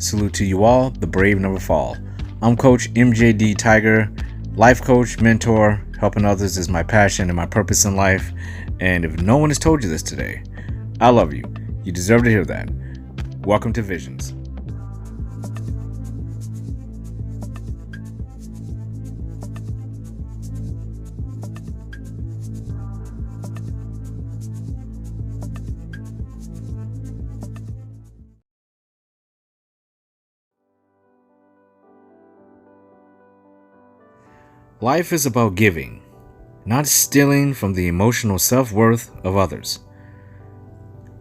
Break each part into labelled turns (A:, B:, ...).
A: Salute to you all. The brave never fall. I'm Coach MJD Tiger, life coach, mentor. Helping others is my passion and my purpose in life. And if no one has told you this today, I love you. You deserve to hear that. Welcome to Visions. Life is about giving, not stealing from the emotional self-worth of others.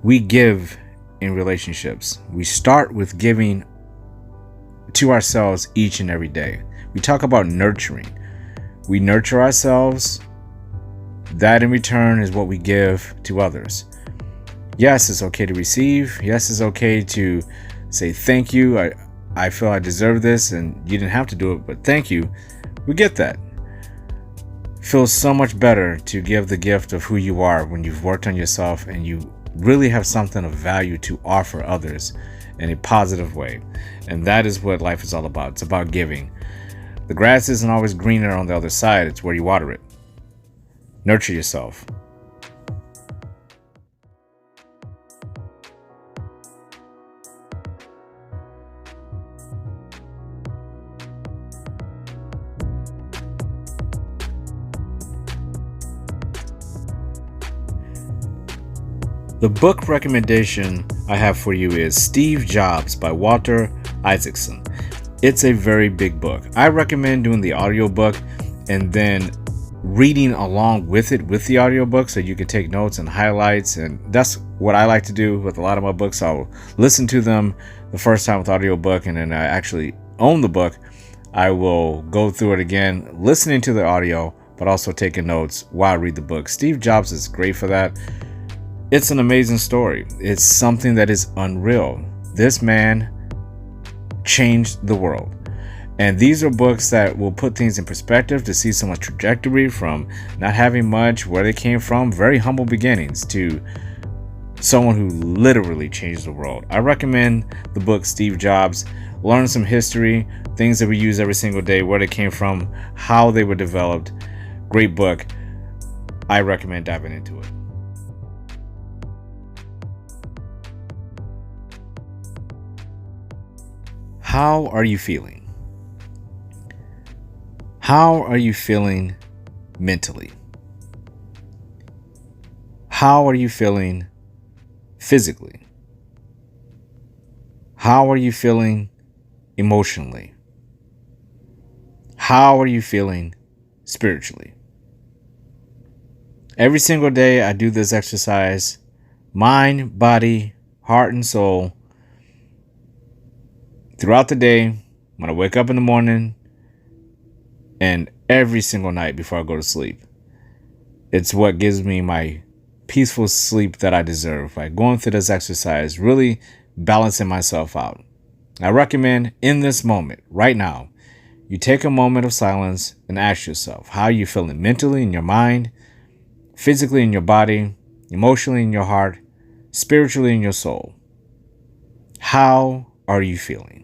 A: We give in relationships. We start with giving to ourselves each and every day. We talk about nurturing. We nurture ourselves. That in return is what we give to others. Yes, it's okay to receive. Yes, it's okay to say thank you. I feel I deserve this and you didn't have to do it, but thank you. We get that. Feels so much better to give the gift of who you are when you've worked on yourself and you really have something of value to offer others in a positive way. And that is what life is all about. It's about giving. The grass isn't always greener on the other side. It's where you water it. Nurture yourself. The book recommendation I have for you is Steve Jobs by Walter Isaacson. It's a very big book. I recommend doing the audiobook and then reading along with it with the audiobook so you can take notes and highlights. And that's what I like to do with a lot of my books. I'll listen to them the first time with audiobook, and then I actually own the book. I will go through it again, listening to the audio, but also taking notes while I read the book. Steve Jobs is great for that. It's an amazing story. It's something that is unreal. This man changed the world. And these are books that will put things in perspective to see someone's trajectory from not having much, where they came from, very humble beginnings, to someone who literally changed the world. I recommend the book Steve Jobs. Learn some history, things that we use every single day, where they came from, how they were developed. Great book. I recommend diving into it. How are you feeling? How are you feeling mentally? How are you feeling physically? How are you feeling emotionally? How are you feeling spiritually? Every single day I do this exercise, mind, body, heart, and soul. Throughout the day, when I wake up in the morning, and every single night before I go to sleep. It's what gives me my peaceful sleep that I deserve by going through this exercise, really balancing myself out. I recommend in this moment, right now, you take a moment of silence and ask yourself, how are you feeling mentally in your mind, physically in your body, emotionally in your heart, spiritually in your soul? How are you feeling?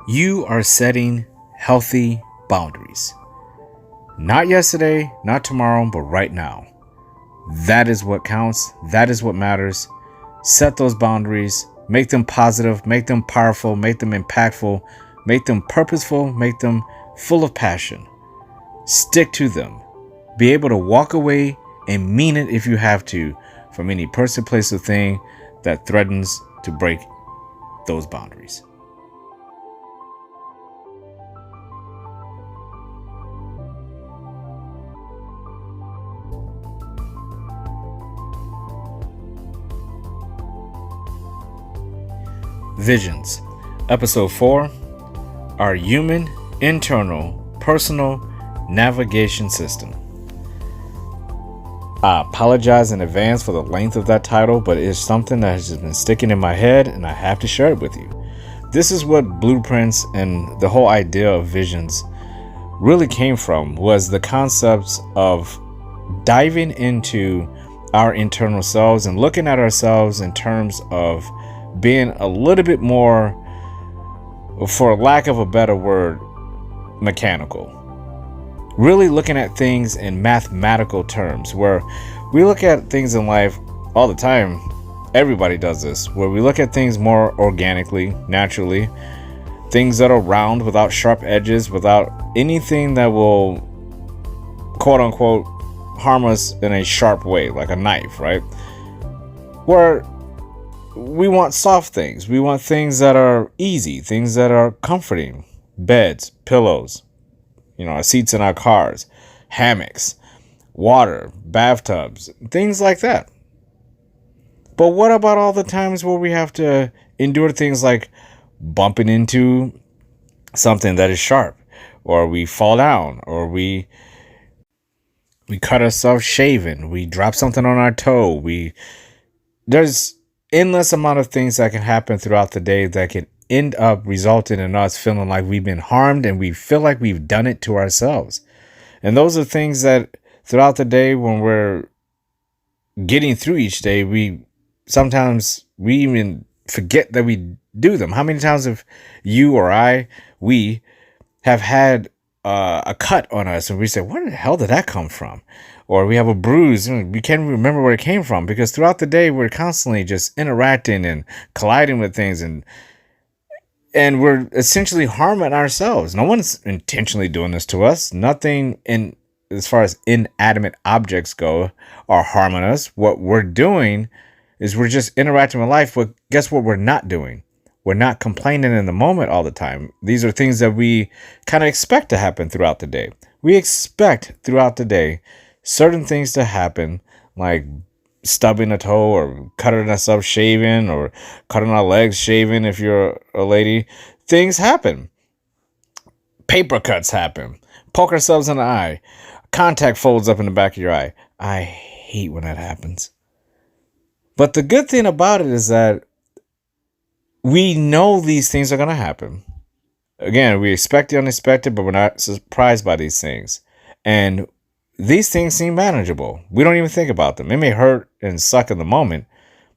A: You are setting healthy boundaries. Not yesterday, not tomorrow, but right now. That is what counts. That is what matters. Set those boundaries. Make them positive. Make them powerful. Make them impactful. Make them purposeful. Make them full of passion. Stick to them. Be able to walk away and mean it if you have to from any person, place, or thing that threatens to break those boundaries. Visions, Episode 4, Our Human Internal Personal Navigation System. I apologize in advance for the length of that title, but it's something that has just been sticking in my head and I have to share it with you. This is what blueprints and the whole idea of visions really came from, was the concepts of diving into our internal selves and looking at ourselves in terms of being a little bit more, for lack of a better word, mechanical. Really looking at things in mathematical terms, where we look at things in life all the time. Everybody does this, where we look at things more organically, naturally, things that are round without sharp edges, without anything that will quote unquote harm us in a sharp way, like a knife, right? Where we want soft things. We want things that are easy, things that are comforting. Beds, pillows, our seats in our cars, hammocks, water, bathtubs, things like that. But what about all the times where we have to endure things like bumping into something that is sharp, or we fall down, or we cut ourselves shaving, we drop something on our toe, there's endless amount of things that can happen throughout the day that can end up resulting in us feeling like we've been harmed, and we feel like we've done it to ourselves. And those are things that throughout the day, when we're getting through each day, we even forget that we do them. How many times have you or we have had a cut on us and we say, where the hell did that come from? Or we have a bruise and we can't remember where it came from, because throughout the day we're constantly just interacting and colliding with things, and we're essentially harming ourselves. No one's intentionally doing this to us. Nothing as far as inanimate objects go are harming us. What we're doing is we're just interacting with life. But guess what we're not doing? We're not complaining in the moment all the time. These are things that we kind of expect to happen throughout the day. We expect throughout the day certain things to happen, like stubbing a toe, or cutting ourselves shaving, or cutting our legs shaving if you're a lady. Things happen. Paper cuts happen. Poke ourselves in the eye. Contact folds up in the back of your eye. I hate when that happens. But the good thing about it is that we know these things are going to happen. Again, we expect the unexpected, but we're not surprised by these things. And these things seem manageable. We don't even think about them. It may hurt and suck in the moment,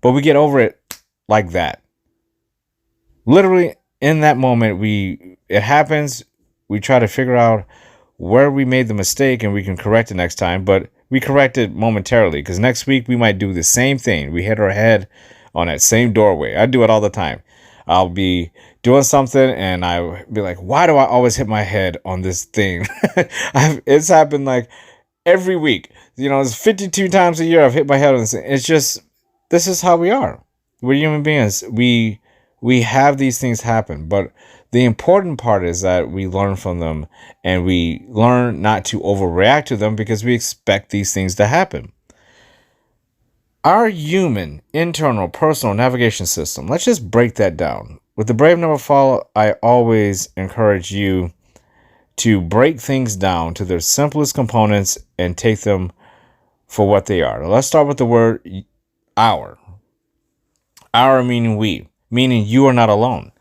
A: but we get over it like that. Literally, in that moment, it happens. We try to figure out where we made the mistake, and we can correct it next time. But we correct it momentarily, because next week we might do the same thing. We hit our head on that same doorway. I do it all the time. I'll be doing something and I'll be like, why do I always hit my head on this thing? It's happened like every week. It's 52 times a year I've hit my head on this thing. It's just, this is how we are. We're human beings. We have these things happen, but the important part is that we learn from them, and we learn not to overreact to them, because we expect these things to happen. Our human internal personal navigation system. Let's just break that down. With the Brave Never Fall, I always encourage you to break things down to their simplest components and take them for what they are. Let's start with the word our. Our meaning we, meaning you are not alone.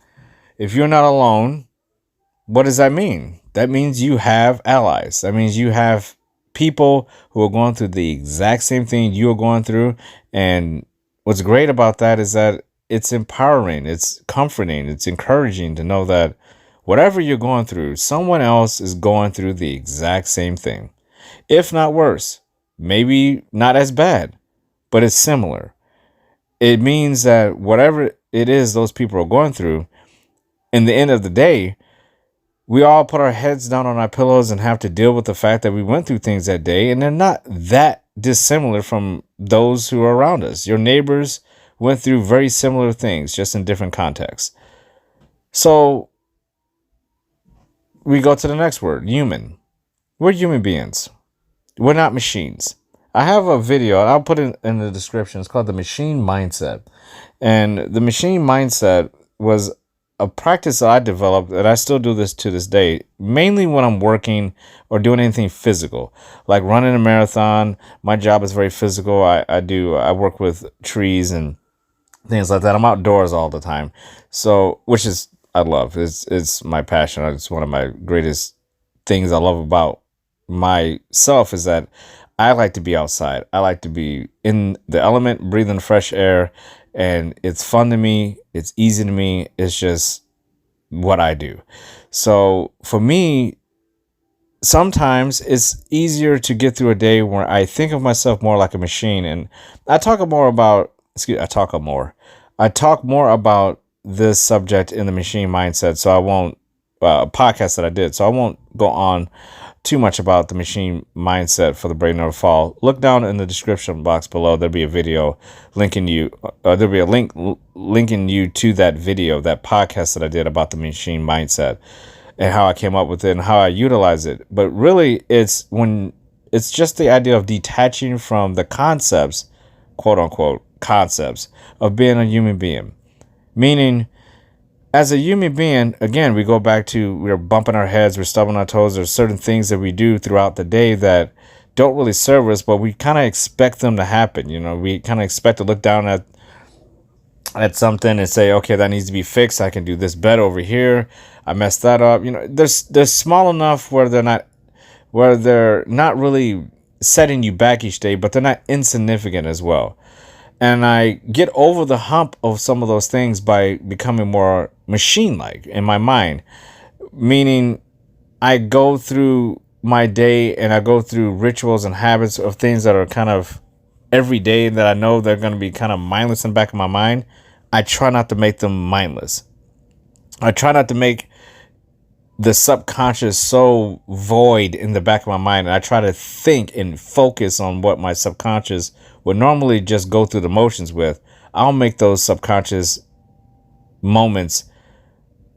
A: If you're not alone, what does that mean? That means you have allies. That means you have people who are going through the exact same thing you are going through. And what's great about that is that it's empowering, it's comforting, it's encouraging to know that whatever you're going through, someone else is going through the exact same thing. If not worse, maybe not as bad, but it's similar. It means that whatever it is those people are going through, in the end of the day, we all put our heads down on our pillows and have to deal with the fact that we went through things that day, and they're not that dissimilar from those who are around us. Your neighbors went through very similar things, just in different contexts. So we go to the next word, human. We're human beings. We're not machines. I have a video, and I'll put it in the description. It's called The Machine Mindset. And the machine mindset was a practice that I developed, and I still do this to this day, mainly when I'm working or doing anything physical, like running a marathon. My job is very physical. I work with trees and things like that. I'm outdoors all the time. So, which is, I love. It's my passion. It's one of my greatest things I love about myself is that I like to be outside. I like to be in the element, breathing fresh air, and it's fun to me. It's easy to me. It's just what I do. So for me, sometimes it's easier to get through a day where I think of myself more like a machine. And I talk more about this subject in the machine mindset. So I won't, podcast that I did. So I won't go on too much about the machine mindset for the Brave Never Fall. Look down in the description box below. There'll be a video linking you. There'll be a link linking you to that video, that podcast that I did about the machine mindset and how I came up with it and how I utilize it. But really, it's just the idea of detaching from the concepts, quote unquote concepts, of being a human being. Meaning, as a human being, again, we go back to, we're bumping our heads, we're stubbing our toes. There's certain things that we do throughout the day that don't really serve us, but we kind of expect them to happen. You know, we kind of expect to look down at something and say, okay, that needs to be fixed. I can do this better over here. I messed that up. You know, they're small enough where they're not really setting you back each day, but they're not insignificant as well. And I get over the hump of some of those things by becoming more machine-like in my mind. Meaning, I go through my day and I go through rituals and habits of things that are kind of every day that I know they're going to be kind of mindless in the back of my mind. I try not to make them mindless. I try not to make the subconscious so void in the back of my mind. And I try to think and focus on what my subconscious would normally just go through the motions with. I'll make those subconscious moments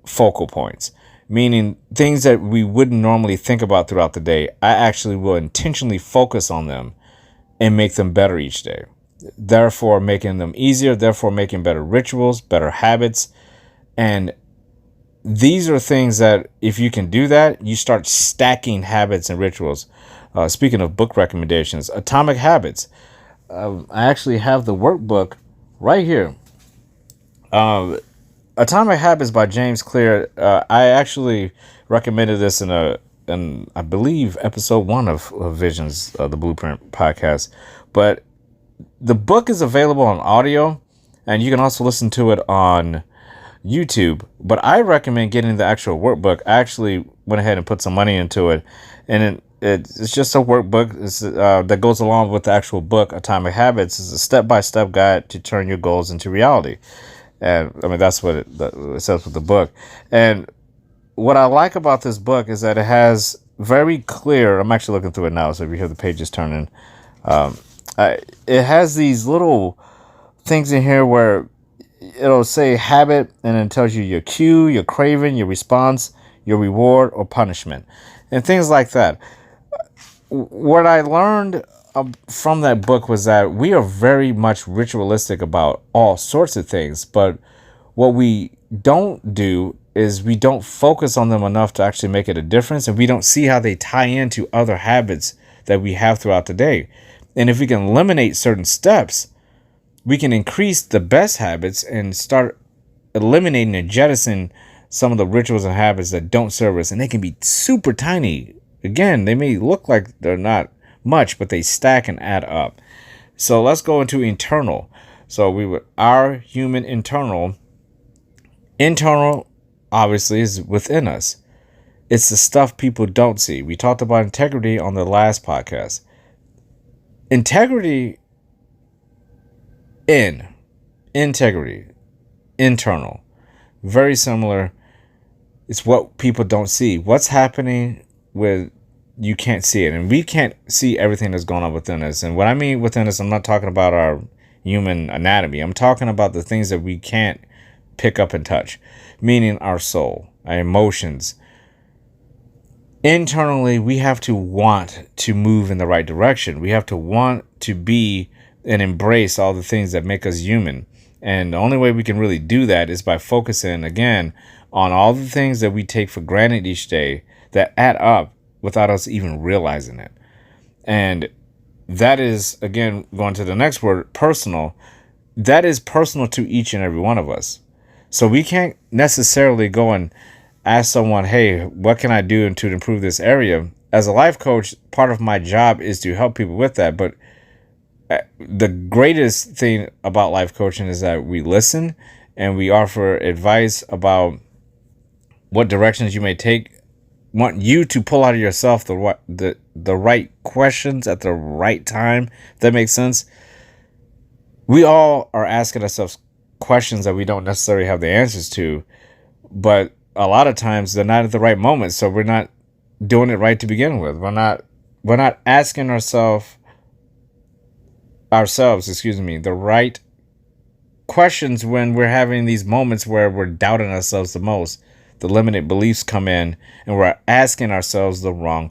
A: focal points, meaning things that we wouldn't normally think about throughout the day. I actually will intentionally focus on them and make them better each day, therefore making them easier, therefore making better rituals, better habits. And these are things that if you can do that, you start stacking habits and rituals. Speaking of book recommendations, Atomic Habits. I actually have the workbook right here. Atomic Habits by James Clear. I actually recommended this in I believe episode 1 of Visions, the Blueprint podcast. But the book is available on audio, and you can also listen to it on YouTube. But I recommend getting the actual workbook. I actually went ahead and put some money into it, and it's just a workbook that goes along with the actual book. Atomic Habits is a step-by-step guide to turn your goals into reality. And I mean, that's what it says with the book. And what I like about this book is that it has very clear, I'm actually looking through it now, so if you hear the pages turning, it has these little things in here where it'll say habit, and it tells you your cue, your craving, your response, your reward, or punishment, and things like that. What I learned from that book was that we are very much ritualistic about all sorts of things, but what we don't do is we don't focus on them enough to actually make it a difference, and we don't see how they tie into other habits that we have throughout the day. And if we can eliminate certain steps, we can increase the best habits and start eliminating and jettisoning some of the rituals and habits that don't serve us, and they can be super tiny. Again, they may look like they're not much, but they stack and add up. So let's go into internal. So our human internal obviously is within us. It's the stuff people don't see. We talked about integrity on the last podcast. Integrity, internal, very similar. It's what people don't see. What's happening with you can't see it, and we can't see everything that's going on within us. And what I mean within us, I'm not talking about our human anatomy. I'm talking about the things that we can't pick up and touch, meaning our soul, our emotions. Internally, we have to want to move in the right direction. We have to want to be and embrace all the things that make us human. And the only way we can really do that is by focusing, again, on all the things that we take for granted each day that add up without us even realizing it. And that is, again, going to the next word, personal. That is personal to each and every one of us. So we can't necessarily go and ask someone, hey, what can I do to improve this area? As a life coach, part of my job is to help people with that. But the greatest thing about life coaching is that we listen and we offer advice about what directions you may take. Want you to pull out of yourself the right questions at the right time. If that makes sense. We all are asking ourselves questions that we don't necessarily have the answers to, but a lot of times they're not at the right moment, so we're not doing it right to begin with. We're not asking ourselves, the right questions when we're having these moments where we're doubting ourselves the most. The limited beliefs come in and we're asking ourselves the wrong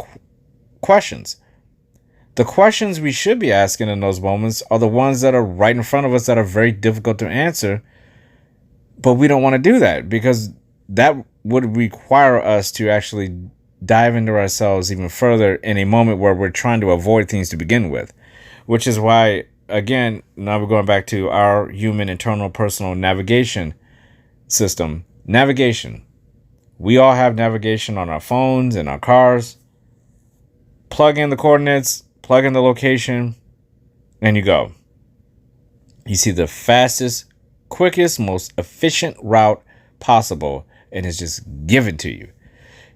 A: questions. The questions we should be asking in those moments are the ones that are right in front of us that are very difficult to answer, but we don't want to do that because that would require us to actually dive into ourselves even further in a moment where we're trying to avoid things to begin with, which is why, again, now we're going back to our human internal personal navigation system. Navigation. We all have navigation on our phones and our cars. Plug in the coordinates, plug in the location, and you go. You see the fastest, quickest, most efficient route possible, and it's just given to you.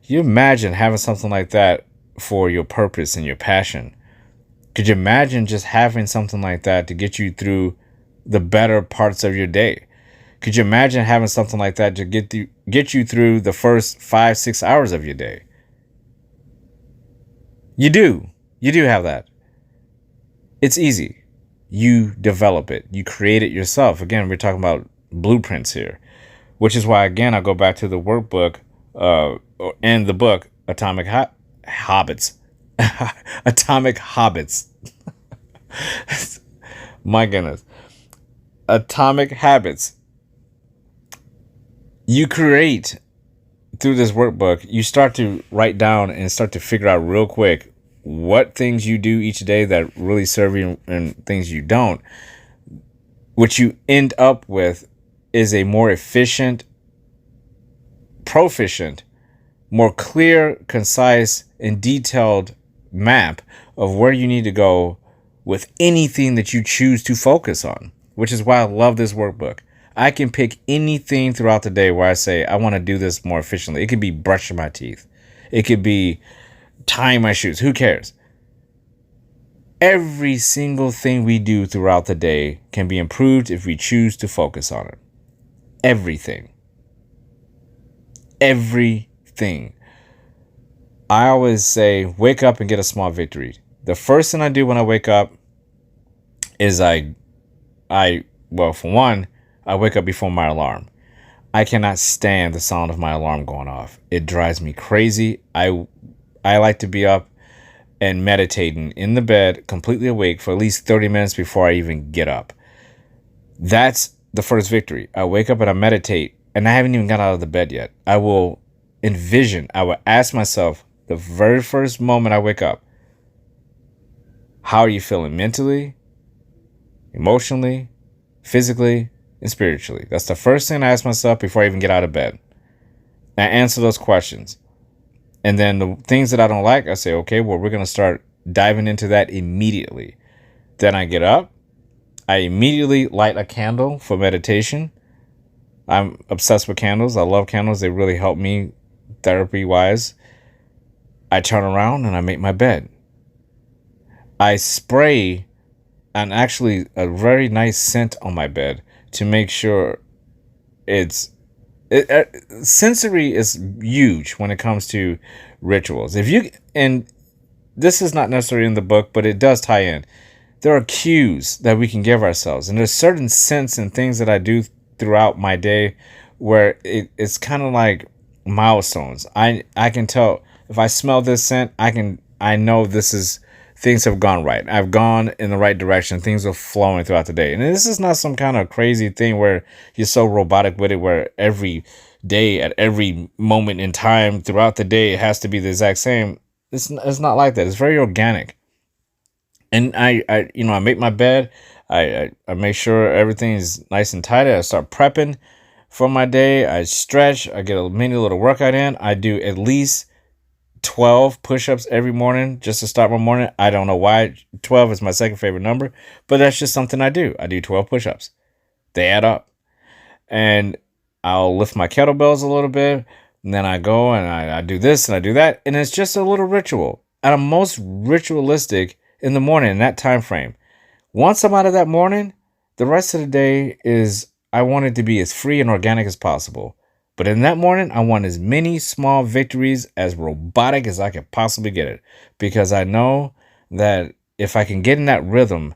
A: You imagine having something like that for your purpose and your passion. Could you imagine just having something like that to get you through the better parts of your day? Could you imagine having something like that to get you through the first 5-6 hours of your day? You do have that. It's easy. You develop it. You create it yourself. Again, we're talking about blueprints here, which is why, again, I go back to the workbook and the book, Atomic Habits. Atomic Habits. My goodness. Atomic Habits. You create through this workbook, you start to write down and start to figure out real quick what things you do each day that really serve you and things you don't. What you end up with is a more efficient, proficient, more clear, concise, and detailed map of where you need to go with anything that you choose to focus on, which is why I love this workbook. I can pick anything throughout the day where I say, I want to do this more efficiently. It could be brushing my teeth. It could be tying my shoes. Who cares? Every single thing we do throughout the day can be improved if we choose to focus on it. Everything. Everything. I always say, wake up and get a small victory. The first thing I do when I wake up is well, for one, I wake up before my alarm. I cannot stand the sound of my alarm going off. It drives me crazy. I like to be up and meditating in the bed, completely awake for at least 30 minutes before I even get up. That's the first victory. I wake up and I meditate, and I haven't even got out of the bed yet. I will ask myself the very first moment I wake up, how are you feeling mentally, emotionally, physically, and spiritually? That's the first thing I ask myself before I even get out of bed. I answer those questions. And then the things that I don't like, I say, okay, well, we're going to start diving into that immediately. Then I get up. I immediately light a candle for meditation. I'm obsessed with candles. I love candles. They really help me therapy-wise. I turn around and I make my bed. I spray actually a very nice scent on my bed to make sure sensory is huge when it comes to rituals. And this is not necessarily in the book, but it does tie in. there are cues that we can give ourselves. And there's certain scents and things that I do throughout my day where it's kind of like milestones. I can tell if I smell this scent, I know this is things have gone right. I've gone in the right direction. Things are flowing throughout the day. And this is not some kind of crazy thing where you're so robotic with it, where every day at every moment in time throughout the day it has to be the exact same. It's not like that. It's very organic. And I make my bed. I make sure everything is nice and tidy. I start prepping for my day. I stretch. I get a mini little workout in. I do at least 12 push-ups every morning just to start my morning. I don't know why 12 is my second favorite number, but that's just something I do. I do 12 push-ups. They add up. And I'll lift my kettlebells a little bit, and then I go and I do this and I do that, and it's just a little ritual. And I'm most ritualistic in the morning in that time frame. Once I'm out of that morning, the rest of the day is I want it to be as free and organic as possible. But in that morning, I want as many small victories, as robotic as I can possibly get it. Because I know that if I can get in that rhythm,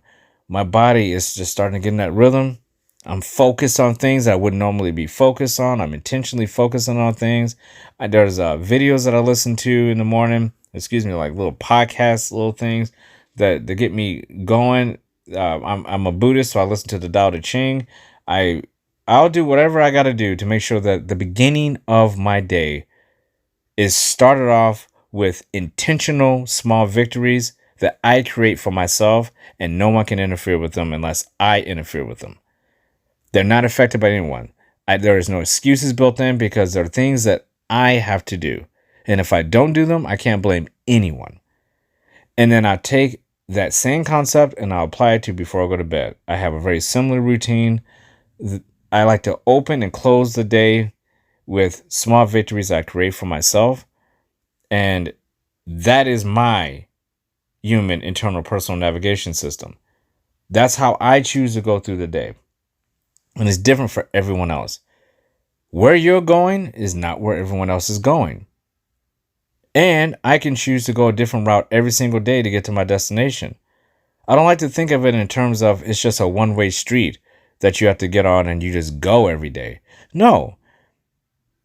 A: my body is just starting to get in that rhythm. I'm focused on things I wouldn't normally be focused on. I'm intentionally focusing on things. There's videos that I listen to in the morning. Like little podcasts, little things that get me going. I'm a Buddhist, so I listen to the Tao Te Ching. I'll do whatever I got to do to make sure that the beginning of my day is started off with intentional small victories that I create for myself, and no one can interfere with them unless I interfere with them. They're not affected by anyone. There is no excuses built in because there are things that I have to do. And if I don't do them, I can't blame anyone. And then I take that same concept and I'll apply it to before I go to bed. I have a very similar routine. I like to open and close the day with small victories I create for myself. And that is my human internal personal navigation system. That's how I choose to go through the day. And it's different for everyone else. Where you're going is not where everyone else is going. And I can choose to go a different route every single day to get to my destination. I don't like to think of it in terms of it's just a one-way street that you have to get on and you just go every day. No.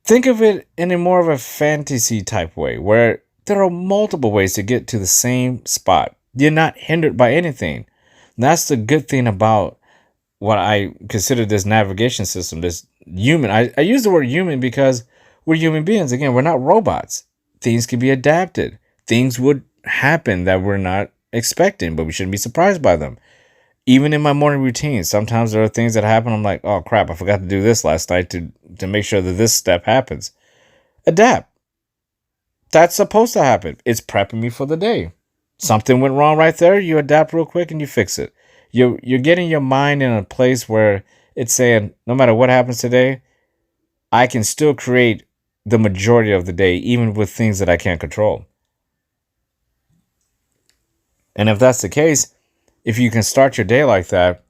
A: Think of it in a more of a fantasy type way where there are multiple ways to get to the same spot. You're not hindered by anything. And that's the good thing about what I consider this navigation system, this human. I use the word human because we're human beings. Again, we're not robots. Things can be adapted. Things would happen that we're not expecting, but we shouldn't be surprised by them. Even in my morning routine, sometimes there are things that happen. I'm like, oh crap, I forgot to do this last night to make sure that this step happens. Adapt. That's supposed to happen. It's prepping me for the day. Something went wrong right there. You adapt real quick and you fix it. You're getting your mind in a place where it's saying, no matter what happens today, I can still create the majority of the day, even with things that I can't control. And if that's the case, if you can start your day like that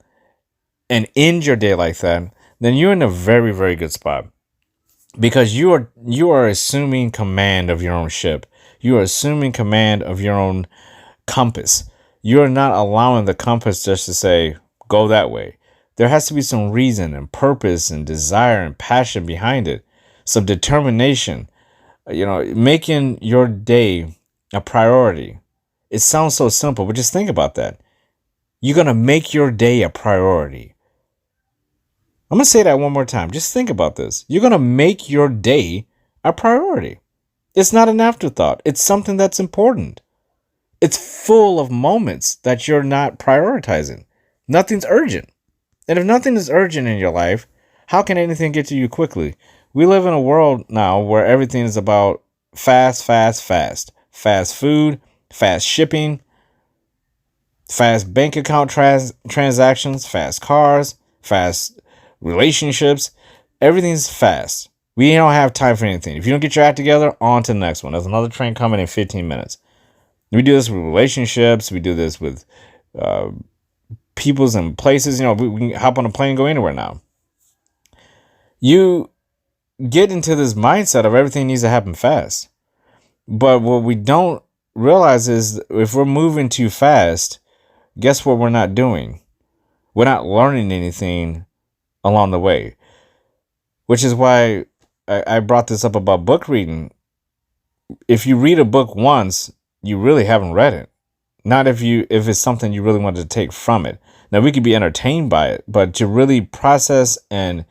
A: and end your day like that, then you're in a very, very good spot. Because you are assuming command of your own ship. You are assuming command of your own compass. You're not allowing the compass just to say, go that way. There has to be some reason and purpose and desire and passion behind it. Some determination. Making your day a priority. It sounds so simple, but just think about that. You're going to make your day a priority. I'm going to say that one more time. Just think about this. You're going to make your day a priority. It's not an afterthought. It's something that's important. It's full of moments that you're not prioritizing. Nothing's urgent. And if nothing is urgent in your life, how can anything get to you quickly? We live in a world now where everything is about fast, fast, fast. Fast food, fast shipping, fast bank account transactions, fast cars, fast relationships. Everything's fast. We don't have time for anything. If you don't get your act together, on to the next one. There's another train coming in 15 minutes. We do this with relationships. We do this with peoples and places. We can hop on a plane and go anywhere now. You get into this mindset of everything needs to happen fast. But what we don't realize is if we're moving too fast, guess what we're not doing? We're not learning anything along the way, which is why I brought this up about book reading. If you read a book once, you really haven't read it. Not if it's something you really wanted to take from it. Now, we could be entertained by it, but to really process and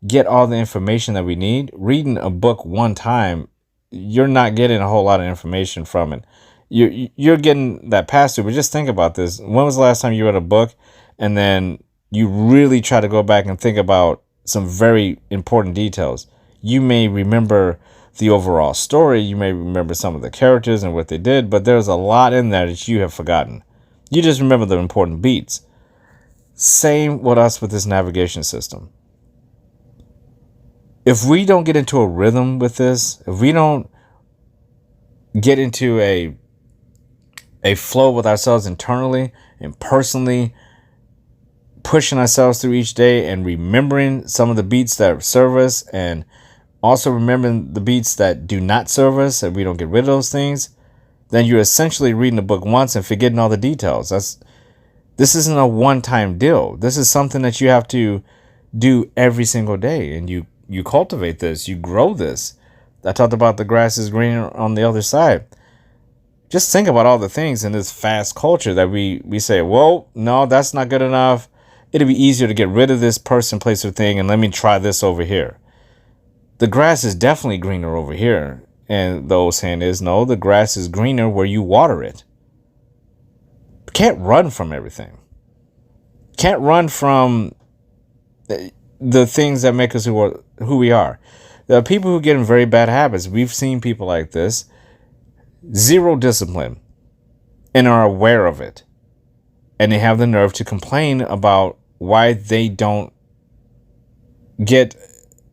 A: get all the information that we need, reading a book one time, you're not getting a whole lot of information from it. You're getting that pass through, but just think about this. When was the last time you read a book and then you really try to go back and think about some very important details? You may remember the overall story, you may remember some of the characters and what they did, but there's a lot in there that you have forgotten. You just remember the important beats. Same with us with this navigation system. If we don't get into a rhythm with this, if we don't get into a flow with ourselves internally and personally, pushing ourselves through each day and remembering some of the beats that serve us and also remembering the beats that do not serve us, and we don't get rid of those things, then you're essentially reading the book once and forgetting all the details. This isn't a one-time deal. This is something that you have to do every single day, and you cultivate this, you grow this. I talked about the grass is greener on the other side. Just think about all the things in this fast culture that we say, well, no, that's not good enough. It'll be easier to get rid of this person, place, or thing, and let me try this over here. The grass is definitely greener over here. And the old saying is, no, the grass is greener where you water it. Can't run from everything. Can't run from the things that make us who we are. There are people who get in very bad habits. We've seen people like this. Zero discipline. And are aware of it. And they have the nerve to complain about why they don't get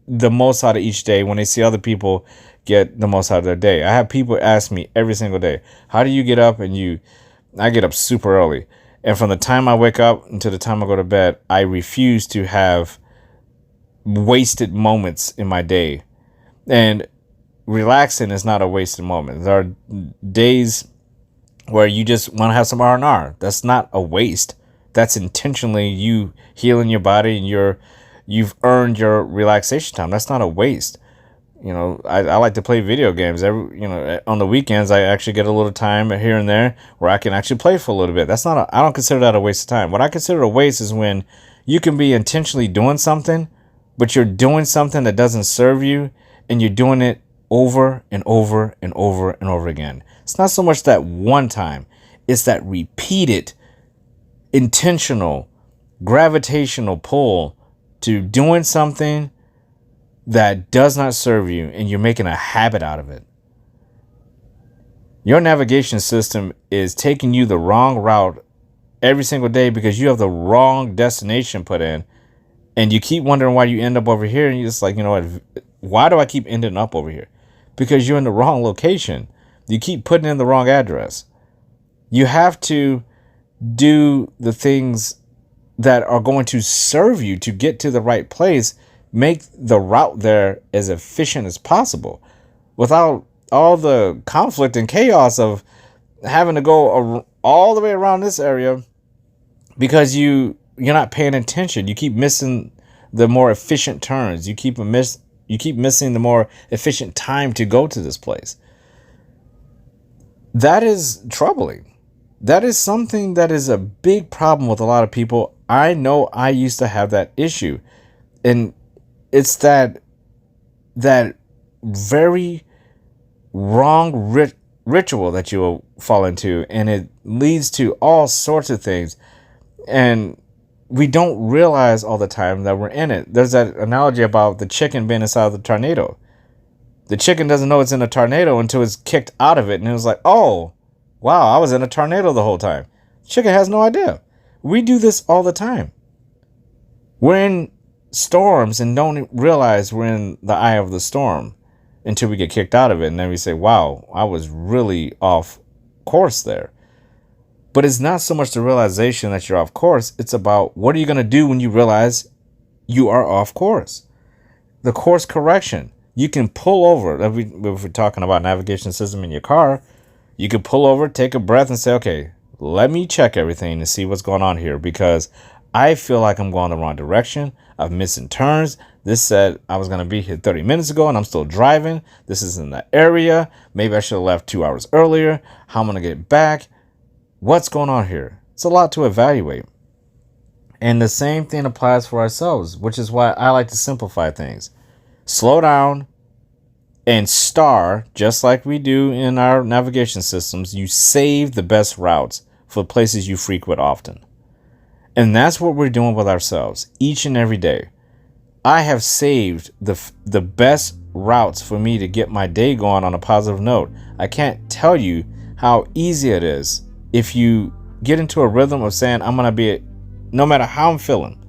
A: the most out of each day when they see other people get the most out of their day. I have people ask me every single day, how do you get up? And I get up super early. And from the time I wake up until the time I go to bed, I refuse to have wasted moments in my day. And relaxing is not a wasted moment. There are days where you just want to have some R&R. That's not a waste. That's intentionally you healing your body, and you've earned your relaxation time. That's not a waste. I like to play video games. On the weekends, I actually get a little time here and there where I can actually play for a little bit. I don't consider that a waste of time. What I consider a waste is when you can be intentionally doing something, but you're doing something that doesn't serve you, and you're doing it over and over and over and over again. It's not so much that one time. It's that repeated, intentional, gravitational pull to doing something that does not serve you, and you're making a habit out of it. Your navigation system is taking you the wrong route every single day because you have the wrong destination put in, and you keep wondering why you end up over here, and you're just like, why do I keep ending up over here? Because you're in the wrong location. You keep putting in the wrong address. You have to do the things that are going to serve you to get to the right place. Make the route there as efficient as possible without all the conflict and chaos of having to go all the way around this area because you're not paying attention. You keep missing the more efficient turns. You keep missing the more efficient time to go to this place. That is troubling. That is something that is a big problem with a lot of people. I know I used to have that issue. And it's that very wrong ritual that you will fall into. And it leads to all sorts of things. And we don't realize all the time that we're in it. There's that analogy about the chicken being inside of the tornado. The chicken doesn't know it's in a tornado until it's kicked out of it. And it was like, oh, wow, I was in a tornado the whole time. Chicken has no idea. We do this all the time. We're in storms and don't realize we're in the eye of the storm until we get kicked out of it. And then we say, wow, I was really off course there. But it's not so much the realization that you're off course. It's about what are you going to do when you realize you are off course. The course correction. You can pull over. If we're talking about navigation system in your car, you can pull over, take a breath and say, okay, let me check everything and see what's going on here, because I feel like I'm going the wrong direction. I'm missing turns. This said I was going to be here 30 minutes ago and I'm still driving. This is in the area. Maybe I should have left 2 hours earlier. How am I going to get back? What's going on here? It's a lot to evaluate. And the same thing applies for ourselves, which is why I like to simplify things. Slow down and star, just like we do in our navigation systems. You save the best routes for places you frequent often. And that's what we're doing with ourselves each and every day. I have saved the best routes for me to get my day going on a positive note. I can't tell you how easy it is if you get into a rhythm of saying, I'm going to be, no matter how I'm feeling.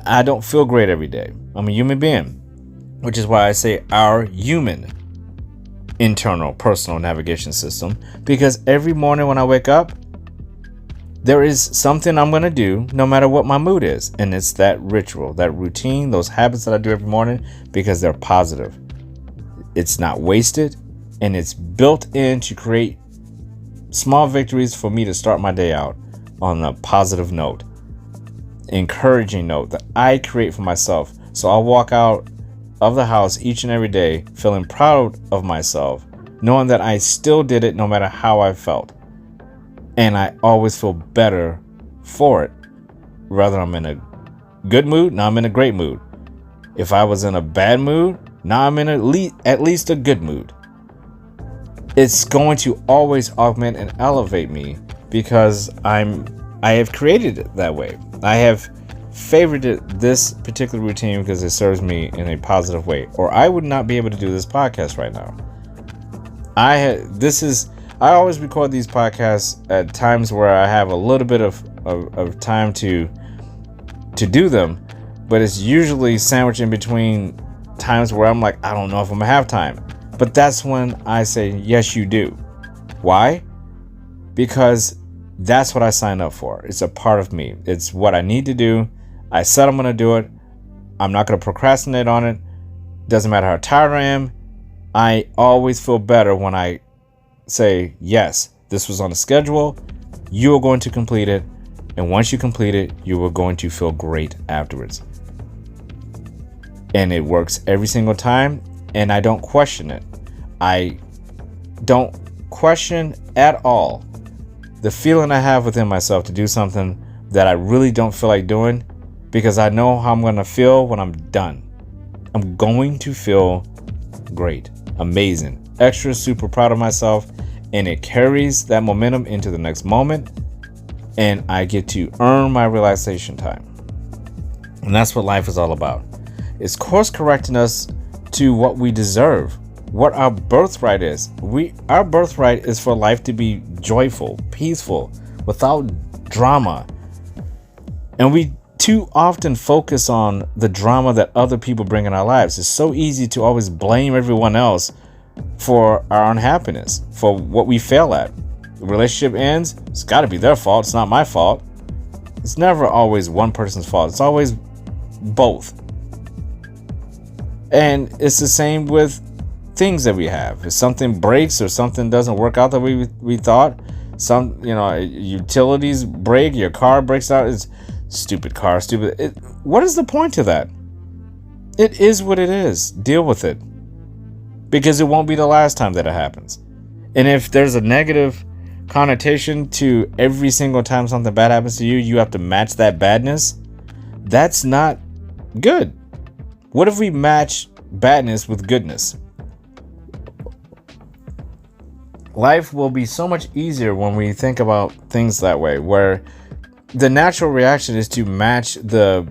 A: I don't feel great every day. I'm a human being, which is why I say our human internal personal navigation system, because every morning when I wake up, there is something I'm going to do no matter what my mood is. And it's that ritual, that routine, those habits that I do every morning, because they're positive. It's not wasted, and it's built in to create small victories for me to start my day out on a positive note, encouraging note that I create for myself. So I'll walk out of the house each and every day feeling proud of myself, knowing that I still did it no matter how I felt. And I always feel better for it. Whether I'm in a good mood, now I'm in a great mood. If I was in a bad mood, now I'm in at least a good mood. It's going to always augment and elevate me, because I have created it that way. I have favorited this particular routine because it serves me in a positive way, or I would not be able to do this podcast right now. I always record these podcasts at times where I have a little bit of time to do them, but it's usually sandwiched in between times where I'm like, I don't know if I'm gonna have time. But that's when I say, yes, you do. Why? Because that's what I signed up for. It's a part of me. It's what I need to do. I said I'm gonna do it. I'm not gonna procrastinate on it. Doesn't matter how tired I am. I always feel better when I say, yes, this was on the schedule. You are going to complete it. And once you complete it, you are going to feel great afterwards. And it works every single time. And I don't question it. I don't question at all the feeling I have within myself to do something that I really don't feel like doing, because I know how I'm going to feel when I'm done. I'm going to feel great, amazing, extra super proud of myself, and it carries that momentum into the next moment, and I get to earn my relaxation time. And that's what life is all about. It's course correcting us to what we deserve, what our birthright is. Our birthright is for life to be joyful, peaceful, without drama. And we too often focus on the drama that other people bring in our lives. It's so easy to always blame everyone else for our unhappiness, for what we fail at. The relationship ends, it's got to be their fault. It's not my fault. It's never always one person's fault. It's always both. And it's the same with things that we have. If something breaks or something doesn't work out the way we thought, utilities break, your car breaks out, it's stupid car, stupid. What is the point to that? It is what it is. Deal with it. Because it won't be the last time that it happens. And if there's a negative connotation to every single time something bad happens to you, you have to match that badness. That's not good. What if we match badness with goodness? Life will be so much easier when we think about things that way, where the natural reaction is to match the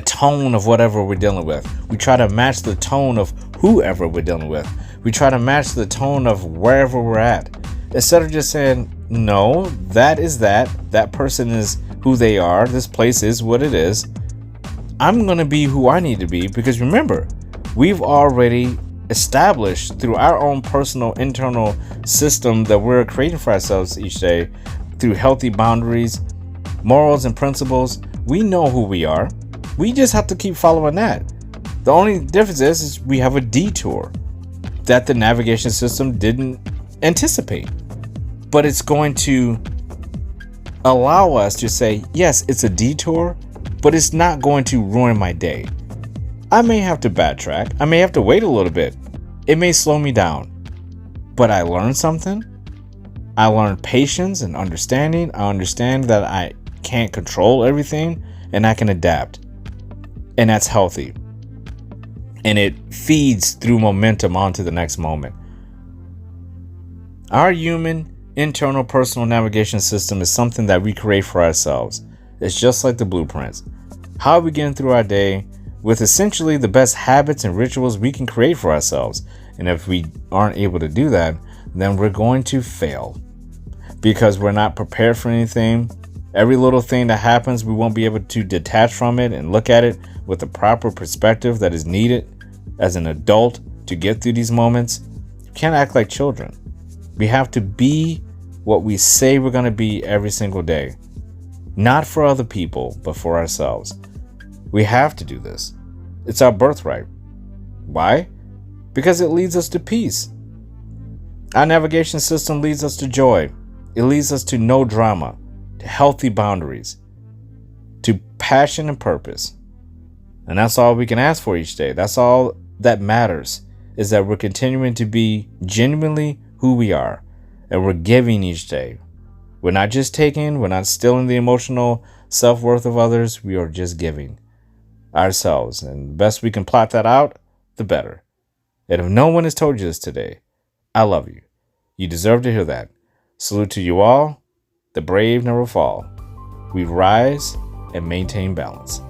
A: tone of whatever we're dealing with. We try to match the tone of whoever we're dealing with. We try to match the tone of wherever we're at. Instead of just saying, no, that is that person is who they are. This place is what it is. I'm going to be who I need to be, because remember, we've already established through our own personal internal system that we're creating for ourselves each day through healthy boundaries, morals, and principles. We know who we are. We just have to keep following that. The only difference is we have a detour that the navigation system didn't anticipate, but it's going to allow us to say, yes, it's a detour, but it's not going to ruin my day. I may have to backtrack. I may have to wait a little bit. It may slow me down, but I learned something. I learned patience and understanding. I understand that I can't control everything and I can adapt. And that's healthy. And it feeds through momentum onto the next moment. Our human internal personal navigation system is something that we create for ourselves. It's just like the blueprints. How are we getting through our day with essentially the best habits and rituals we can create for ourselves? And if we aren't able to do that, then we're going to fail because we're not prepared for anything. Every little thing that happens, we won't be able to detach from it and look at it with the proper perspective that is needed as an adult to get through these moments. You can't act like children. We have to be what we say we're going to be every single day. Not for other people, but for ourselves. We have to do this. It's our birthright. Why? Because it leads us to peace. Our navigation system leads us to joy. It leads us to no drama, to healthy boundaries, to passion and purpose. And that's all we can ask for each day. That's all that matters, is that we're continuing to be genuinely who we are, and we're giving each day. We're not just taking, we're not stealing the emotional self-worth of others, we are just giving ourselves. And the best we can plot that out, the better. And if no one has told you this today, I love you. You deserve to hear that. Salute to you all. The brave never fall. We rise and maintain balance.